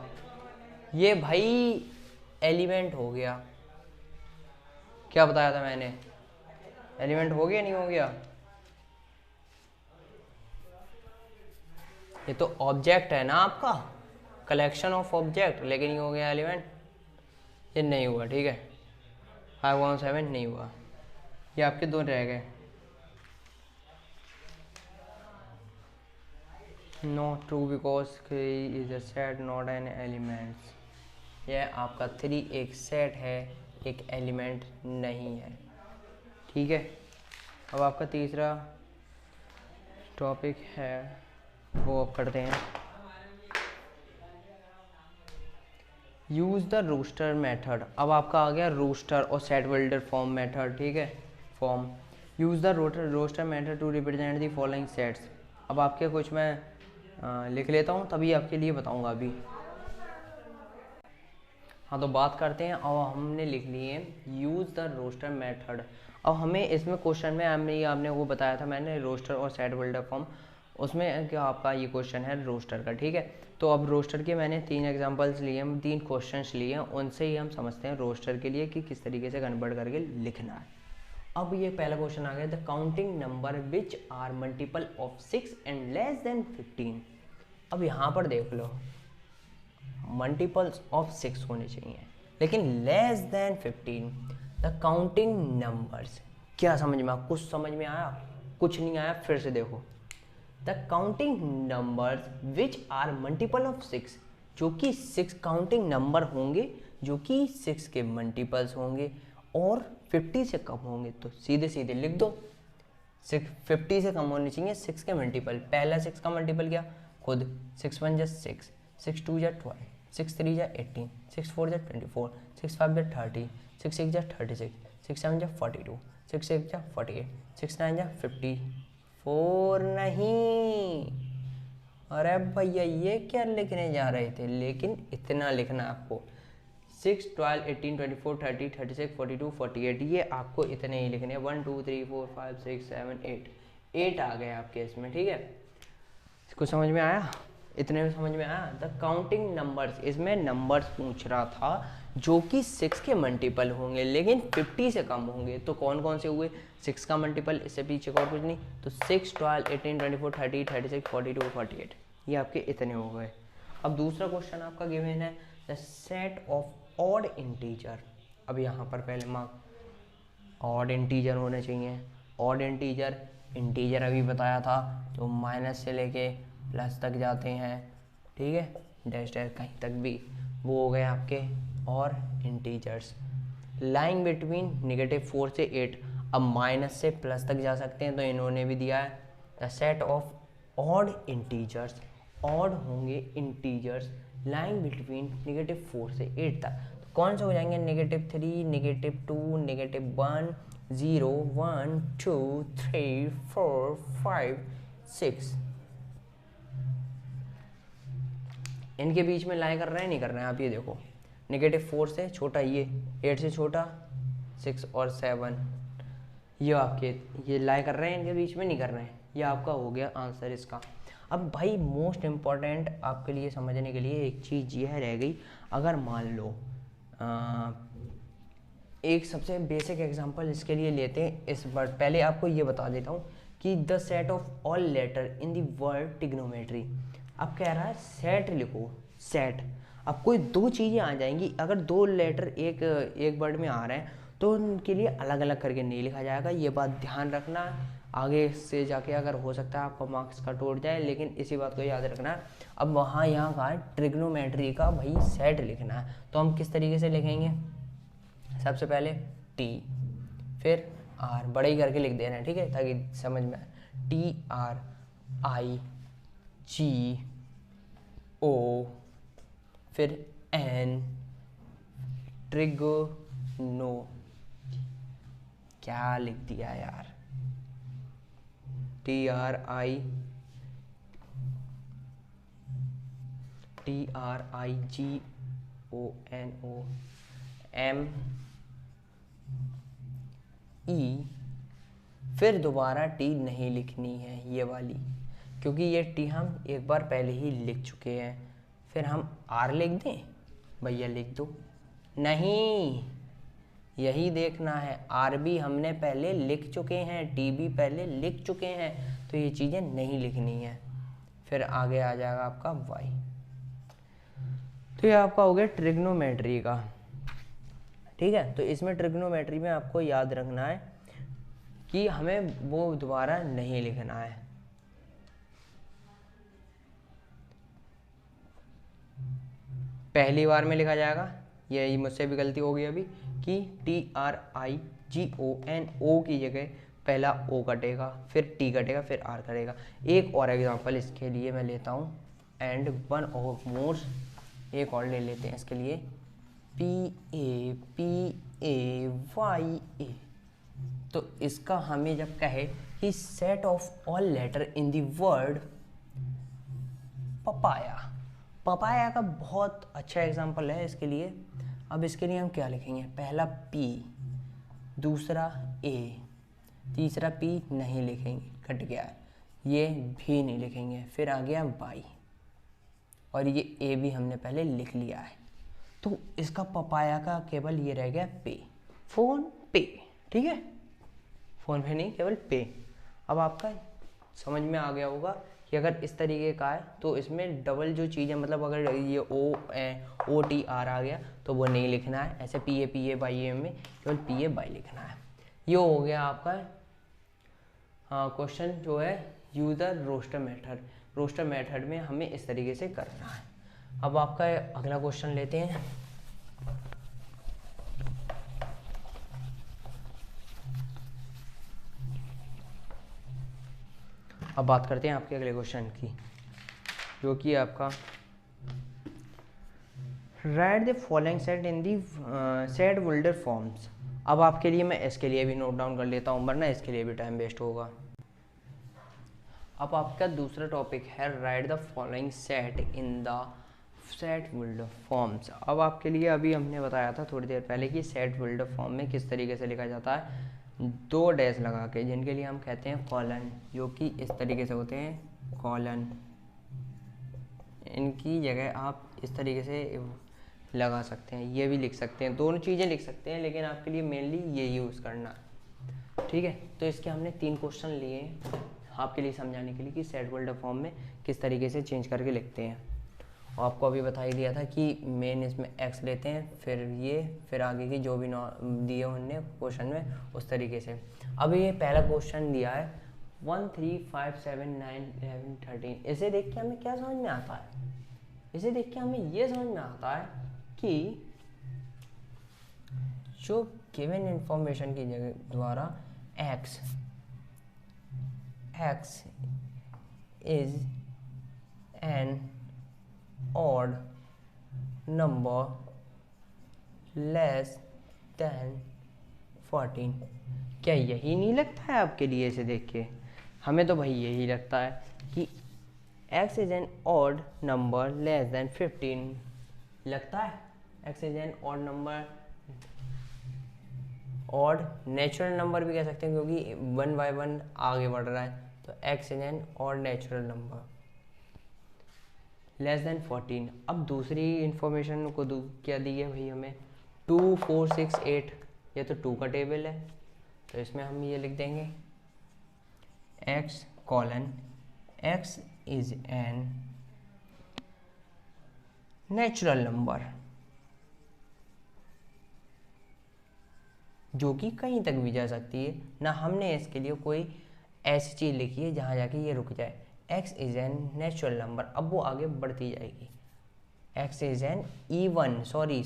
ये भाई एलिमेंट हो गया। क्या बताया था मैंने? एलिमेंट हो गया नहीं हो गया? ये तो ऑब्जेक्ट है ना आपका, कलेक्शन ऑफ ऑब्जेक्ट, लेकिन ये हो गया एलिमेंट। ये नहीं हुआ, ठीक है। 5,7 नहीं हुआ, ये आपके दो रह गए। Not true because is a set not an elements. यह आपका 3 एक सेट है, एक एलिमेंट नहीं है, ठीक है। अब आपका तीसरा टॉपिक है, वो अब करते हैं। Use the roster method. अब आपका आ गया रोस्टर और सेट बिल्डर फॉर्म मेथड, ठीक है। Form, use the roster method to represent the following sets. अब आपके कुछ मैं लिख लेता हूँ, तभी आपके लिए बताऊँगा अभी। हाँ, तो बात करते हैं। अब हमने लिख लिए यूज़ द रोस्टर मेथड। अब हमें इसमें क्वेश्चन में आपने वो बताया था मैंने, रोस्टर और सेट बिल्डर फॉर्म, उसमें क्या आपका ये क्वेश्चन है रोस्टर का, ठीक है। तो अब रोस्टर के मैंने 3 एग्जांपल्स लिए हैं, 3 क्वेश्चंस लिए हैं, उनसे ही हम समझते हैं रोस्टर के लिए कि किस तरीके से कन्वर्ट करके लिखना है। अब ये पहला क्वेश्चन आ गया, the counting number which are multiple of 6 and less than 15। अब यहाँ पर देख लो, मल्टीपल्स ऑफ 6 होने चाहिए, लेकिन less than 15। The counting numbers, क्या समझ में कुछ समझ में आया? कुछ नहीं आया? फिर से देखो। The counting numbers which are multiple of 6, जो कि 6 काउंटिंग नंबर होंगे, जो कि 6 के मल्टीपल्स होंगे और 50 से कम होंगे, तो सीधे सीधे लिख दो 50 से कम होने चाहिए 6 के मल्टीपल। पहला 6 का मल्टीपल क्या? खुद 6 1 जा 6, 6 2 जा 12, 6 3 जा 18, 6 4 जा 24, 6 5 जा 30, 6 6 जा 36, 6 7 जा 42, 6 8 जा 48, 6 9 जा 54 नहीं। अरे भैया ये क्या लिखने जा रहे थे, लेकिन इतना लिखना आपको 6 12 18 24 30 36 42 48, ये आपको इतने ही लिखने हैं। 1 2 3 4 5 6 7 8 आ गए आपके इसमें, ठीक है। इसको समझ में आया? इतने में समझ में आया? द काउंटिंग नंबर्स, इसमें नंबर्स पूछ रहा था जो कि 6 के मल्टीपल होंगे लेकिन 50 से कम होंगे, तो कौन कौन से हुए? 6 का मल्टीपल, इससे पीछे और कुछ नहीं, तो 6 12 18 24 30 36 42 48, ये आपके इतने हो गए। अब दूसरा क्वेश्चन आपका गिवन है, the set of odd integer. अब यहाँ पर पहले मार्क ऑड इंटीजर होने चाहिए। ऑड इंटीजर, इंटीजर अभी बताया था तो माइनस से लेके प्लस तक जाते हैं, ठीक है, डैश डैश कहीं तक भी, वो हो गए आपके और इंटीजर्स। लाइंग बिटवीन -4 से 8, अब माइनस से प्लस तक जा सकते हैं, तो इन्होंने भी दिया है the set of odd integers. Odd होंगे इंटीजर्स लाइंग बिटवीन -4 से 8 तक, तो कौन से हो जाएंगे? -3, -2, -1, 0 1 2 3 4 5 6। इनके बीच में लाई कर रहे हैं नहीं कर रहे हैं? आप ये देखो, -4 से छोटा ये, 8 से छोटा 6 और 7, ये आपके ये लाई कर रहे हैं, इनके बीच में नहीं कर रहे हैं। ये आपका हो गया आंसर इसका। अब भाई मोस्ट इम्पॉर्टेंट आपके लिए समझने के लिए एक चीज़ ये रह गई, अगर मान लो एक सबसे बेसिक एग्जांपल इसके लिए लेते हैं इस वर्ड। पहले आपको ये बता देता हूँ कि the set of all letter in the word trigonometry. अब कह रहा है सेट लिखो, सेट। अब कोई दो चीज़ें आ जाएंगी, अगर दो लेटर एक वर्ड में आ रहे हैं तो उनके लिए अलग अलग करके नहीं लिखा जाएगा, ये बात ध्यान रखना। आगे से जाके अगर हो सकता है आपका मार्क्स कट उड़ जाए, लेकिन इसी बात को याद रखना। अब वहाँ यहाँ का ट्रिग्नोमेट्री का भाई सेट लिखना है, तो हम किस तरीके से लिखेंगे? सबसे पहले टी, फिर आर, बड़ा ही करके लिख देना है, ठीक है, ताकि समझ में आए। TRIGNO ओ, फिर एन, ट्रिगोनो, क्या लिख दिया यार, TRIGONO, ME, फिर दोबारा टी नहीं लिखनी है ये वाली, क्योंकि ये टी हम एक बार पहले ही लिख चुके हैं। फिर हम आर लिख दें, भैया लिख दो, नहीं, यही देखना है, आर भी हमने पहले लिख चुके हैं, टी भी पहले लिख चुके हैं, तो ये चीज़ें नहीं लिखनी है। फिर आगे आ जाएगा आपका वाई। तो ये आपका हो गया ट्रिग्नोमेट्री का, ठीक है। तो इसमें ट्रिग्नोमेट्री में आपको याद रखना है कि हमें वो दोबारा नहीं लिखना है। पहली बार में लिखा जाएगा, यही मुझसे भी गलती हो गई अभी, कि TRIGONO की जगह पहला ओ कटेगा, फिर टी कटेगा, फिर आर कटेगा। एक और एग्जांपल इसके लिए मैं लेता हूँ, एंड वन ऑफ मोर, एक और ले लेते हैं इसके लिए, PAPAYA। तो इसका हमें जब कहे कि set of all letter in the word papaya, papaya का बहुत अच्छा एग्जांपल है इसके लिए। अब इसके लिए हम क्या लिखेंगे, पहला P, दूसरा A, तीसरा P नहीं लिखेंगे, कट गया, ये भी नहीं लिखेंगे, फिर आ गया Y, और ये A भी हमने पहले लिख लिया है। तो इसका पपाया का केवल ये रह गया पे, फोन पे, ठीक है, फोन पे नहीं, केवल पे। अब आपका समझ में आ गया होगा कि अगर इस तरीके का है तो इसमें डबल जो चीज़ है, मतलब अगर ये OTR आ गया तो वो नहीं लिखना है, ऐसे PAPAYA में केवल PA लिखना है। ये हो गया आपका क्वेश्चन जो है use the roster method. Roster method में हमें इस तरीके से करना है। अब आपका अगला क्वेश्चन लेते हैं। अब बात करते हैं आपके अगले क्वेश्चन की, जो कि आपका right the following set in the set builder forms. अब आपके लिए मैं इसके लिए भी नोट डाउन कर लेता हूँ, वरना इसके लिए भी टाइम वेस्ट होगा। अब आपका दूसरा टॉपिक है right the following set in the set builder forms. अब आपके लिए अभी हमने बताया था थोड़ी देर पहले कि सेट बिल्डर फॉर्म में किस तरीके से लिखा जाता है, दो डैश लगा के, जिनके लिए हम कहते हैं कॉलन, जो कि इस तरीके से होते हैं कॉलन। इनकी जगह आप इस तरीके से लगा सकते हैं, ये भी लिख सकते हैं, दोनों चीज़ें लिख सकते हैं, लेकिन आपके लिए मेनली ये यूज़ करना है, ठीक है। तो इसके हमने 3 क्वेश्चन लिए हैं आपके लिए समझाने के लिए कि सेट बिल्डर फॉर्म में किस तरीके से चेंज करके लिखते हैं। और आपको अभी बता ही दिया था कि मेन इसमें x लेते हैं, फिर ये, फिर आगे की जो भी दिए उन्होंने क्वेश्चन में उस तरीके से। अब ये पहला क्वेश्चन दिया है 1 3 5 7 9 11 13। इसे देख के हमें क्या समझ में आता है, इसे देख के हमें ये समझ में आता है कि जो गिवन इंफॉर्मेशन की जगह द्वारा x is N odd number less than 14। क्या यही नहीं लगता है आपके लिए इसे देख के? हमें तो भाई यही लगता है कि x is an odd number less than 15 लगता है। x is an odd number, odd natural number भी कह सकते हैं क्योंकि 1 by 1 आगे बढ़ रहा है, तो x is an odd natural number less then 14। अब दूसरी इंफॉर्मेशन को क्या दी है भाई हमें 2 4 6 8, ये तो 2 का टेबल है, तो इसमें हम ये लिख देंगे x colon x is N natural number, जो कि कहीं तक भी जा सकती है ना। हमने इसके लिए कोई ऐसी चीज़ लिखी है जहाँ जाके ये रुक जाए। x is N natural number, अब वो आगे बढ़ती जाएगी। x is an even, sorry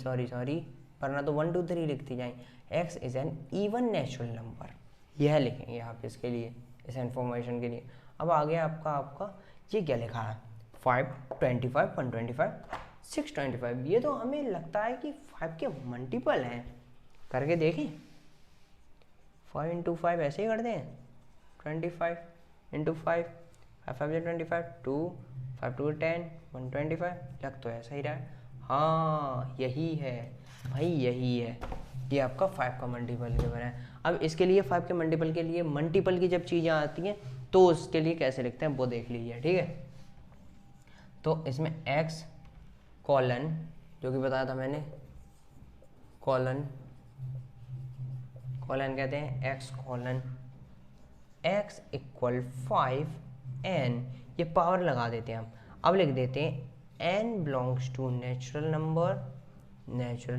वरना तो 1 2 3 लिखती जाएंगे। x is an even natural number, यह लिखेंगे आप इसके लिए, इस इंफॉर्मेशन के लिए। अब आगे आपका ये क्या लिखा है 5 25, 125, 625। ये तो हमें लगता है कि 5 के मल्टीपल हैं। करके देखें, 5 इंटू 5 ऐसे ही कर दें, 25 इंटू 5, 5 5 25, 2 5 2 10, 125। लग तो ऐसा ही रहा है। हाँ यही है भाई, यही है। ये आपका 5 का मल्टीपल के बना है। अब इसके लिए 5 के मल्टीपल के लिए मल्टीपल की जब चीज़ें आती हैं तो उसके लिए कैसे लिखते हैं वो देख लीजिए, ठीक है। तो इसमें x कॉलन, जो कि बताया था मैंने, कॉलन कहते हैं x colon x equal 5n, ये पावर लगा देते हैं हम। अब लिख देते हैं n belongs to natural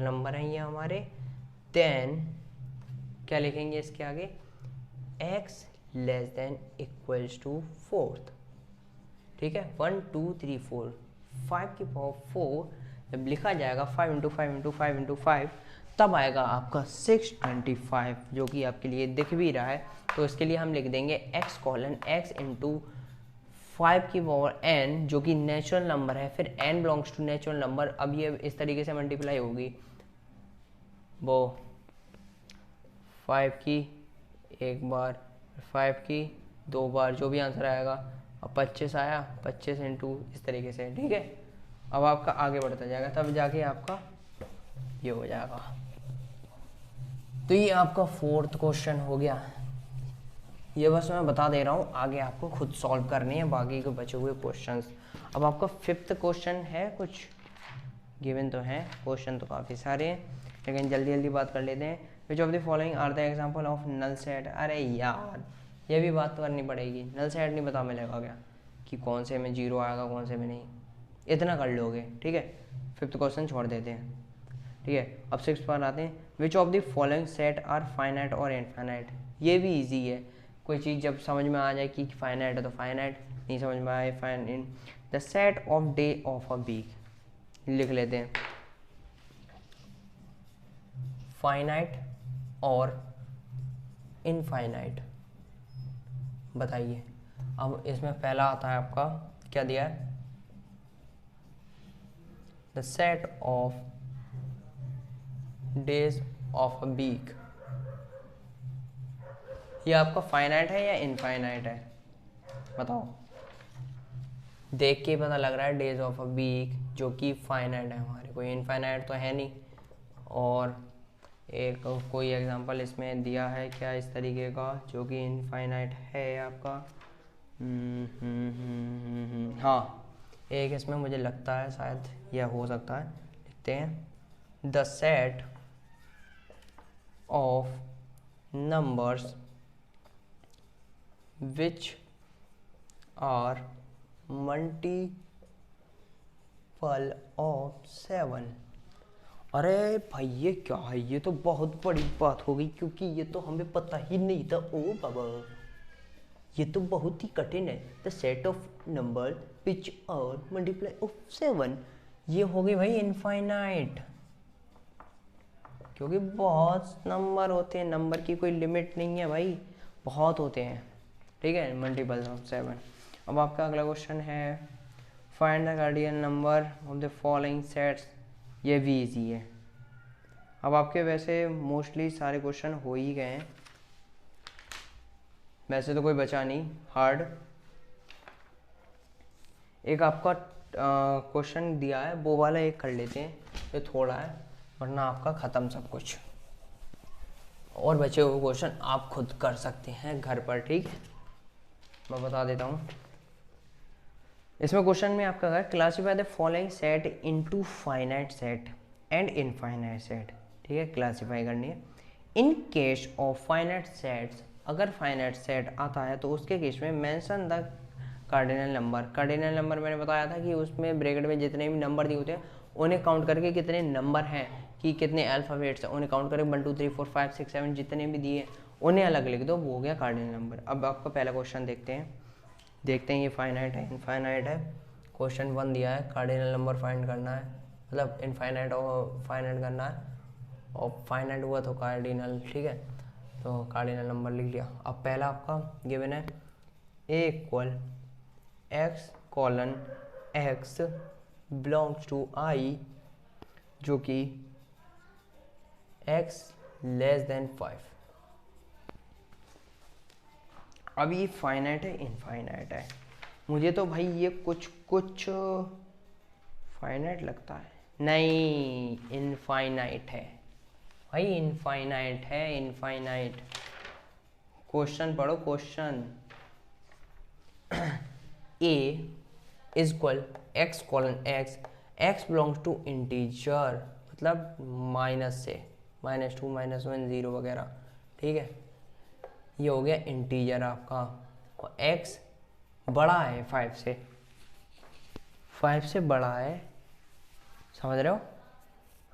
number है ये हमारे। देन क्या लिखेंगे इसके आगे, x less than equals to 4th, ठीक है। 1 2 3 4, 5 की पावर 4 जब लिखा जाएगा 5 इंटू 5 इंटू 5 इंटू 5, तब आएगा आपका 625, जो कि आपके लिए दिख भी रहा है। तो इसके लिए हम लिख देंगे x कॉलन x इंटू 5 की पावर n, जो कि नेचुरल नंबर है, फिर n belongs to natural number. अब ये इस तरीके से मल्टीप्लाई होगी, वो 5 की एक बार, 5 की 2 बार, जो भी आंसर आएगा। अब 25 आया, 25 इंटू इस तरीके से, ठीक है। अब आपका आगे बढ़ता जाएगा, तब जाके आपका ये हो जाएगा। तो ये आपका 4th क्वेश्चन हो गया। ये बस मैं बता दे रहा हूँ, आगे आपको खुद सॉल्व करनी है बाकी के बचे हुए क्वेश्चंस। अब आपका 5th क्वेश्चन है, कुछ गिवन तो है, क्वेश्चन तो काफ़ी सारे हैं, लेकिन जल्दी जल्दी बात कर लेते हैं। Which of the following are the example of null set. अरे यार ये भी बात तो करनी पड़ेगी, नल सेट नहीं पता मिलेगा क्या कि कौन से में 0 आएगा कौन से में नहीं, इतना कर लोगे, ठीक है। 5th क्वेश्चन छोड़ देते हैं, ठीक है। अब 6th पर आते हैं। Which of the following set are finite और इनफाइनाइट। ये भी ईजी है, कोई चीज़ जब समझ में आ जाए कि फाइनाइट है तो फाइनाइट, नहीं समझ में आए fine in the set of day of a week. लिख लेते हैं फाइनाइट और इनफाइनाइट, बताइए। अब इसमें पहला आता है आपका, क्या दिया है, the set of days of a week. ये आपका फाइनाइट है या इनफाइनाइट है, बताओ। देख के पता लग रहा है डेज ऑफ अ वीक, जो कि फाइनाइट है हमारे, कोई इनफाइनाइट तो है नहीं। और एक कोई एग्जांपल इसमें दिया है क्या इस तरीके का जो कि इनफाइनाइट है आपका। हाँ एक इसमें मुझे लगता है शायद यह हो सकता है, लिखते हैं the set of numbers which are multiple of 7। अरे भाई ये क्या है, ये तो बहुत बड़ी बात हो गई, क्योंकि ये तो हमें पता ही नहीं था। ओ बाबा ये तो बहुत ही कठिन है। The set of number which are multiply of 7, ये हो गई भाई इनफाइनाइट, क्योंकि बहुत नंबर होते हैं, नंबर की कोई लिमिट नहीं है भाई, बहुत होते हैं, ठीक है, मल्टीपल्स ऑफ 7। अब आपका अगला क्वेश्चन है find the guardian number of the following sets. ये भी इजी है। अब आपके वैसे मोस्टली सारे क्वेश्चन हो ही गए हैं, वैसे तो कोई बचा नहीं हार्ड। एक आपका क्वेश्चन दिया है वो वाला एक कर लेते हैं, ये थोड़ा है, वरना आपका ख़त्म सब कुछ। और बचे हुए क्वेश्चन आप खुद कर सकते हैं घर पर, ठीक है। मैं बता देता हूँ। इसमें क्वेश्चन में आपका है classify the following set into finite set and infinite set, ठीक है, क्लासीफाई करनी है। In case of finite sets, अगर फाइनाइट सेट आता है तो उसके केस में mention the cardinal number. Cardinal number मैंने बताया था कि उसमें ब्रैकेट में जितने भी नंबर दिए होते हैं उन्हें काउंट करके, कितने नंबर हैं कि कितने अल्फ़ाबेट्स हैं उन्हें काउंट करके 1 2 3 4 5 6 7 जितने भी दिए उन्हें अलग लिख दो, वो हो गया कार्डिनल नंबर। अब आपका पहला क्वेश्चन देखते हैं ये फाइनाइट है इनफाइनाइट है। क्वेश्चन 1 दिया है कार्डिनल नंबर फाइंड करना है, मतलब इनफाइनाइट और फाइनाइट करना है, और फाइनाइट हुआ तो कार्डिनल, ठीक है, तो कार्डिनल नंबर लिख लिया। अब पहला आपका गिवन है a equal x colon x belongs to i जो कि x लेस देन 5। अब ये फाइनाइट है इनफाइनाइट है, मुझे तो भाई ये कुछ फाइनाइट लगता है, नहीं इनफाइनाइट है भाई, इनफाइनाइट है इनफाइनाइट। क्वेश्चन पढ़ो question. a is equal x colon x belongs to integer, मतलब माइनस से, -2 -1 0 वगैरह, ठीक है। ये हो गया इंटीजर आपका, और x बड़ा है 5 से, 5 से बड़ा है, समझ रहे हो।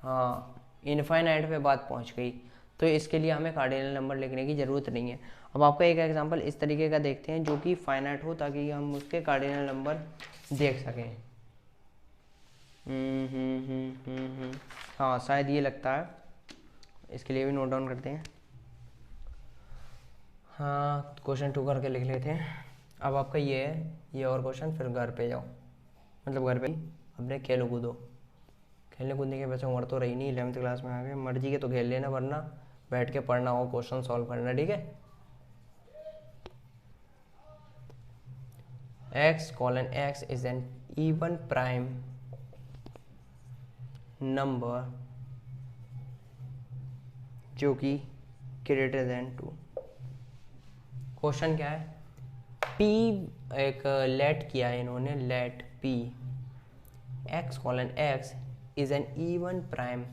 हाँ, इनफाइनाइट पे बात पहुंच गई, तो इसके लिए हमें कार्डिनल नंबर लिखने की ज़रूरत नहीं है। अब आपका एक एग्जांपल इस तरीके का देखते हैं जो कि फाइनाइट हो, ताकि हम उसके कार्डिनल नंबर देख सकें। हाँ शायद ये लगता है, इसके लिए भी नोट डाउन करते हैं। हाँ क्वेश्चन 2 करके लिख लेते हैं। अब आपका ये है, ये और क्वेश्चन, फिर घर पे जाओ, मतलब घर पे अपने खेलो कूदो, खेलने कूदने के वैसे उम्र तो रही नहीं, 11th क्लास में आ गए, मर्जी के तो खेल लेना, वरना बैठ के पढ़ना हो, क्वेश्चन सॉल्व करना, ठीक है। x colon x is an even prime number जो कि ग्रेटर देन 2। क्वेश्चन क्या है, p एक लेट किया है इन्होंने, let p x colon x is an even prime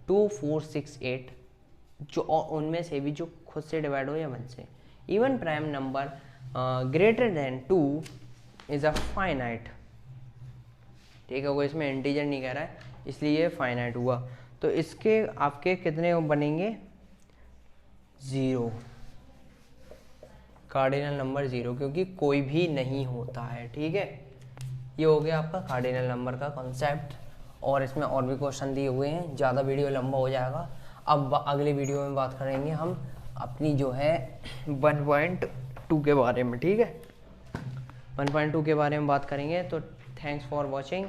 2 4 6 8, जो उनमें से भी जो खुद से डिवाइड हो या 1 से, even prime number greater than 2 is a finite, ठीक है। वो इसमें इंटीजर नहीं कह रहा है, इसलिए ये फाइनाइट हुआ। तो इसके आपके कितने बनेंगे, 0, कार्डिनल नंबर 0, क्योंकि कोई भी नहीं होता है, ठीक है। ये हो गया आपका कार्डिनल नंबर का कॉन्सेप्ट, और इसमें और भी क्वेश्चन दिए हुए हैं, ज़्यादा वीडियो लंबा हो जाएगा। अब अगले वीडियो में बात करेंगे हम अपनी जो है 1.2 के बारे में, ठीक है। 1.2 के बारे में बात करेंगे। तो थैंक्स फॉर वॉचिंग।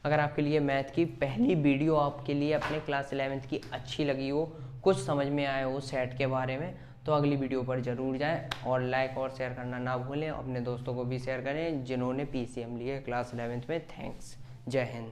अगर आपके लिए मैथ की पहली वीडियो आपके लिए अपने क्लास 11th की अच्छी लगी हो, कुछ समझ में आए हो सेट के बारे में, तो अगली वीडियो पर ज़रूर जाएं, और लाइक और शेयर करना ना भूलें। अपने दोस्तों को भी शेयर करें जिन्होंने PCM लिए क्लास 11th में। थैंक्स, जय हिंद।